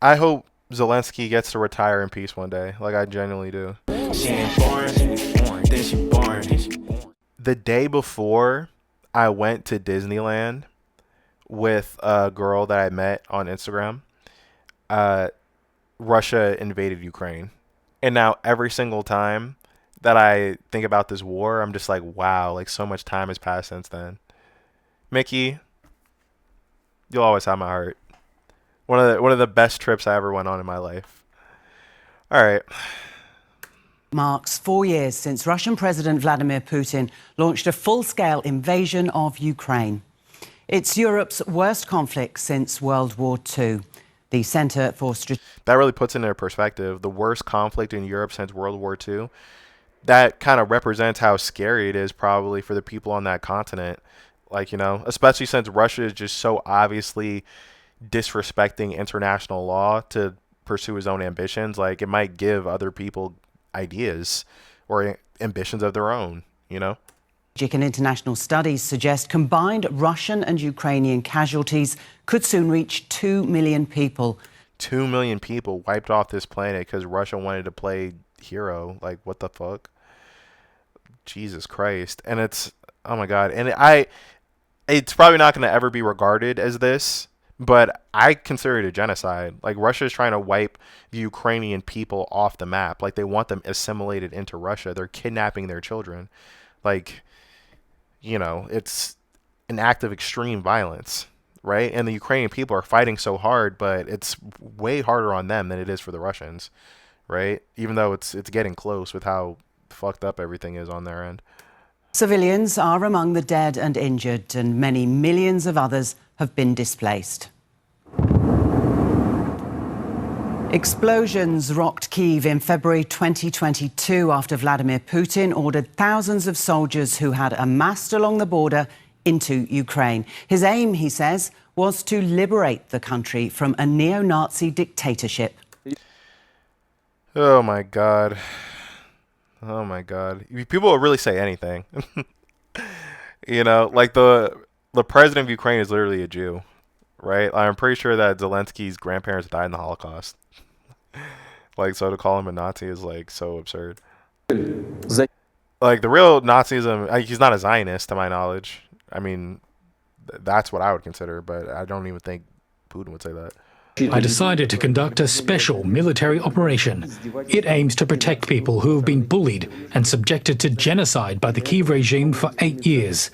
I hope Zelensky gets to retire in peace one day. Like, I genuinely do. She ain't born, then she born. The day before I went to Disneyland with a girl that I met on Instagram, uh, Russia invaded Ukraine. And now every single time that I think about this war, I'm just like, wow, like so much time has passed since then. Mickey, you'll always have my heart. One of the best trips I ever went on in my life. All right. Marks 4 years since Russian President Vladimir Putin launched a full-scale invasion of Ukraine. It's Europe's worst conflict since World War II. The Centre for That really puts it into perspective. The worst conflict in Europe since World War II. That kind of represents how scary it is probably for the people on that continent. Like, especially since Russia is just so obviously disrespecting international law to pursue his own ambitions. Like, it might give other people ideas or ambitions of their own. Strategic and international studies suggest combined Russian and Ukrainian casualties could soon reach 2 million people. 2 million people wiped off this planet because Russia wanted to play hero. Like, what the fuck? Jesus Christ. And oh my God. And it's probably not going to ever be regarded as this, but I consider it a genocide. Like, Russia is trying to wipe the Ukrainian people off the map. Like, they want them assimilated into Russia. They're kidnapping their children. Like, it's an act of extreme violence, right? And the Ukrainian people are fighting so hard, but it's way harder on them than it is for the Russians, right? Even though it's getting close with how fucked up everything is on their end. Civilians are among the dead and injured, and many millions of others have been displaced. Explosions rocked Kyiv in February 2022 after Vladimir Putin ordered thousands of soldiers who had amassed along the border into Ukraine. His aim, he says, was to liberate the country from a neo-Nazi dictatorship. Oh my God. Oh my God. People will really say anything. Like the president of Ukraine is literally a Jew, right? I'm pretty sure that Zelensky's grandparents died in the Holocaust. Like, so to call him a Nazi is like so absurd. Like, the real Nazism, he's not a Zionist to my knowledge. I mean, that's what I would consider, but I don't even think Putin would say that. I decided to conduct a special military operation. It aims to protect people who have been bullied and subjected to genocide by the Kyiv regime for 8 years.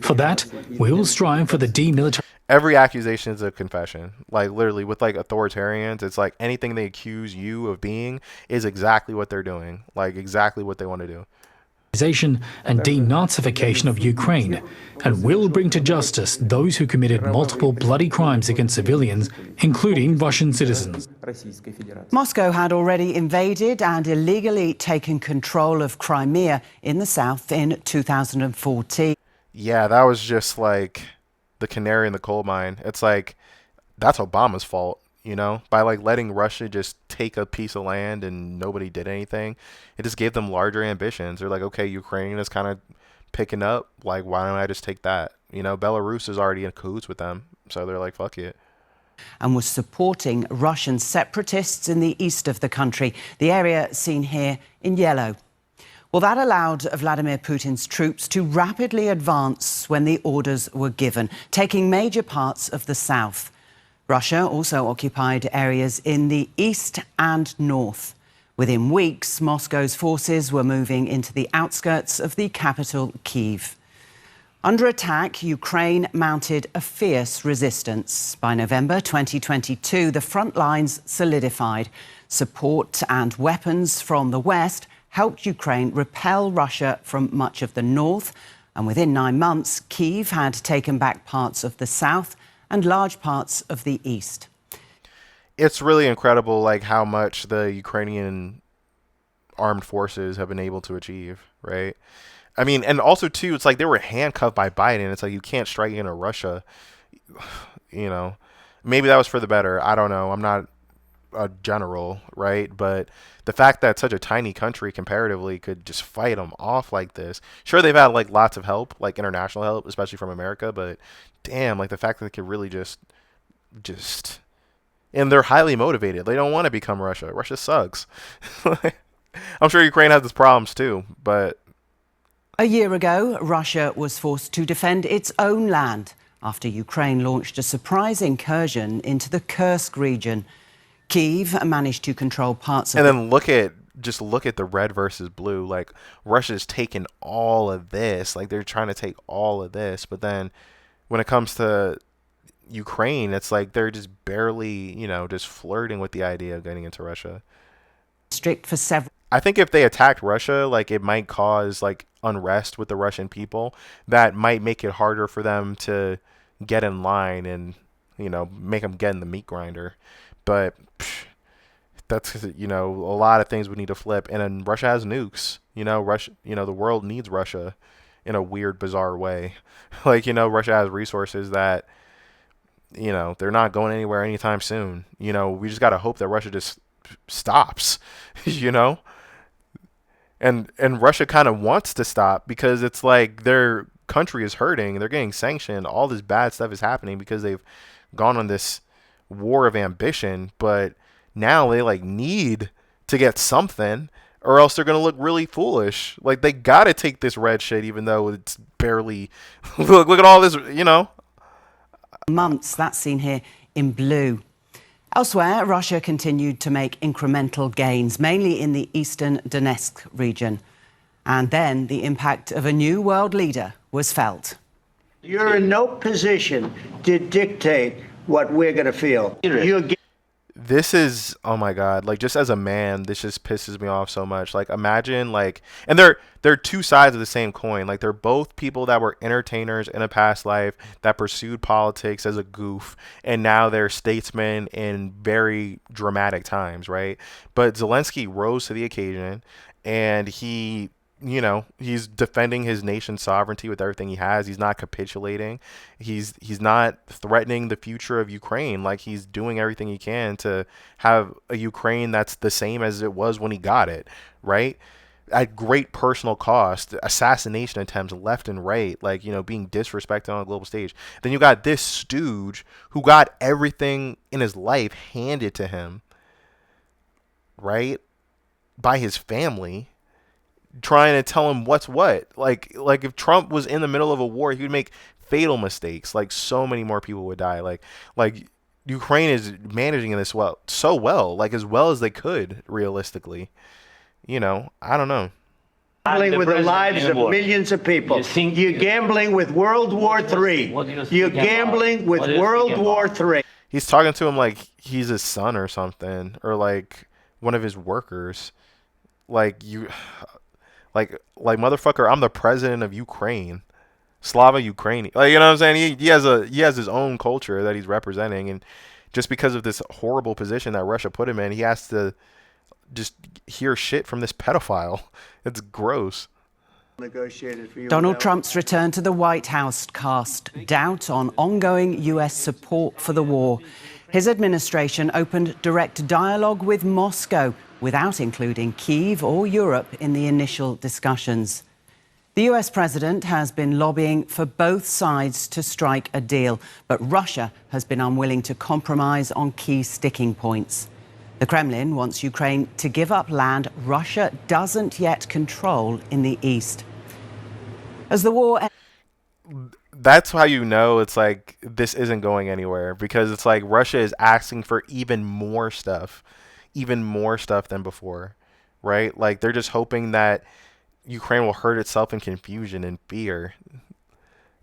For that, we will strive for the demilitarization. Every accusation is a confession. Like, literally, with like authoritarians, it's like anything they accuse you of being is exactly what they're doing. Like, exactly what they want to do. And denazification of Ukraine, and will bring to justice those who committed multiple bloody crimes against civilians, including Russian citizens. Moscow had already invaded and illegally taken control of Crimea in the south in 2014. Yeah, that was just like the canary in the coal mine. It's like, that's Obama's fault. By like letting Russia just take a piece of land and nobody did anything. It just gave them larger ambitions. They're like, okay, Ukraine is kind of picking up. Like, why don't I just take that? Belarus is already in cahoots with them. So they're like, fuck it. And was supporting Russian separatists in the east of the country, the area seen here in yellow. Well, that allowed Vladimir Putin's troops to rapidly advance when the orders were given, taking major parts of the south. Russia also occupied areas in the east and north. Within weeks, Moscow's forces were moving into the outskirts of the capital, Kyiv. Under attack, Ukraine mounted a fierce resistance. By November 2022, the front lines solidified. Support and weapons from the west helped Ukraine repel Russia from much of the north. And within 9 months, Kyiv had taken back parts of the south and large parts of the east. It's really incredible, like, how much the Ukrainian armed forces have been able to achieve, right? I mean, and also, too, it's like they were handcuffed by Biden. It's like, you can't strike into Russia. Maybe that was for the better. I don't know. I'm not a general, right? But the fact that such a tiny country comparatively could just fight them off like this. Sure, they've had like lots of help, like international help, especially from America, but damn, like the fact that they could really just and they're highly motivated. They don't want to become Russia. Russia sucks. I'm sure Ukraine has its problems too, but A year ago, Russia was forced to defend its own land after Ukraine launched a surprise incursion into the Kursk region. Kyiv managed to control parts of and then look at the red versus blue. Like Russia's taken all of this. Like they're trying to take all of this, but then when it comes to Ukraine, it's like they're just barely, just flirting with the idea of getting into Russia. district for several. I think if they attacked Russia, like it might cause like unrest with the Russian people. That might make it harder for them to get in line and make them get in the meat grinder. But that's a lot of things would need to flip. And then Russia has nukes. Russia. The world needs Russia in a weird, bizarre way. Like Russia has resources that they're not going anywhere anytime soon. We just gotta hope that Russia just stops. you know and Russia kind of wants to stop because it's like their country is hurting. They're getting sanctioned. All this bad stuff is happening because they've gone on this war of ambition. But now they like need to get something, or else they're gonna look really foolish. Like they gotta take this red shit, even though it's barely. Look at all this. Months. That's seen here in blue. Elsewhere, Russia continued to make incremental gains, mainly in the eastern Donetsk region. And then the impact of a new world leader was felt. You're in no position to dictate what we're going to feel. This is, oh my God, like just as a man, this just pisses me off so much. Like imagine like, and they're two sides of the same coin. Like they're both people that were entertainers in a past life that pursued politics as a goof, and now they're statesmen in very dramatic times, right? But Zelensky rose to the occasion, and he's defending his nation's sovereignty with everything he has. He's not capitulating. He's not threatening the future of Ukraine. Like he's doing everything he can to have a Ukraine that's the same as it was when he got it, right? At great personal cost, assassination attempts left and right, like, being disrespected on a global stage. Then you got this stooge who got everything in his life handed to him, right? By his family, trying to tell him what's what. Like if Trump was in the middle of a war, he would make fatal mistakes. Like so many more people would die. Like Ukraine is managing this so well, like as well as they could realistically. I don't know. Gambling with the lives of millions of people. You're gambling with World War III. You're gambling with World War III. He's talking to him like he's his son or something, or like one of his workers. Like like motherfucker, I'm the president of Ukraine, Slava Ukraini. Like what I'm saying? He has his own culture that he's representing, and just because of this horrible position that Russia put him in, he has to just hear shit from this pedophile. It's gross. Donald Trump's return to the White House cast doubt on ongoing U.S. support for the war. His administration opened direct dialogue with Moscow without including Kyiv or Europe in the initial discussions. The U.S. president has been lobbying for both sides to strike a deal, but Russia has been unwilling to compromise on key sticking points. The Kremlin wants Ukraine to give up land Russia doesn't yet control in the east. As the war... That's how it's like this isn't going anywhere, because it's like Russia is asking for even more stuff than before, right? Like they're just hoping that Ukraine will hurt itself in confusion and fear.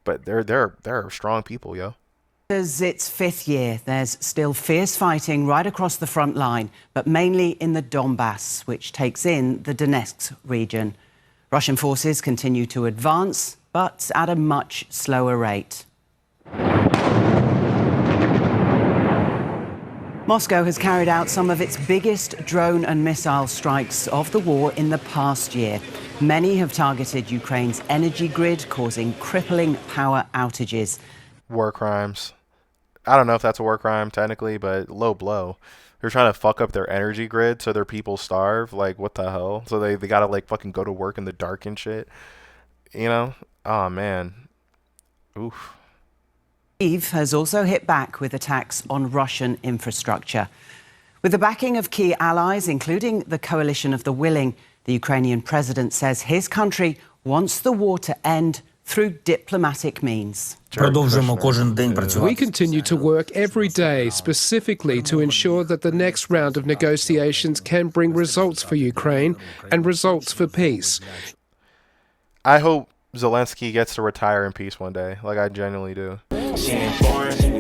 But they're strong people, yo. As its fifth year, there's still fierce fighting right across the front line, but mainly in the Donbass, which takes in the Donetsk region. Russian forces continue to advance, but at a much slower rate. Moscow has carried out some of its biggest drone and missile strikes of the war in the past year. Many have targeted Ukraine's energy grid, causing crippling power outages. War crimes. I don't know if that's a war crime technically, but low blow. They're trying to fuck up their energy grid so their people starve. Like, what the hell? So they gotta like fucking go to work in the dark and shit. Oh man. Oof. Kyiv has also hit back with attacks on Russian infrastructure. With the backing of key allies, including the coalition of the willing, the Ukrainian president says his country wants the war to end through diplomatic means. We continue to work every day specifically to ensure that the next round of negotiations can bring results for Ukraine and results for peace. I hope Zelensky gets to retire in peace one day. Like, I genuinely do. She ain't foreign.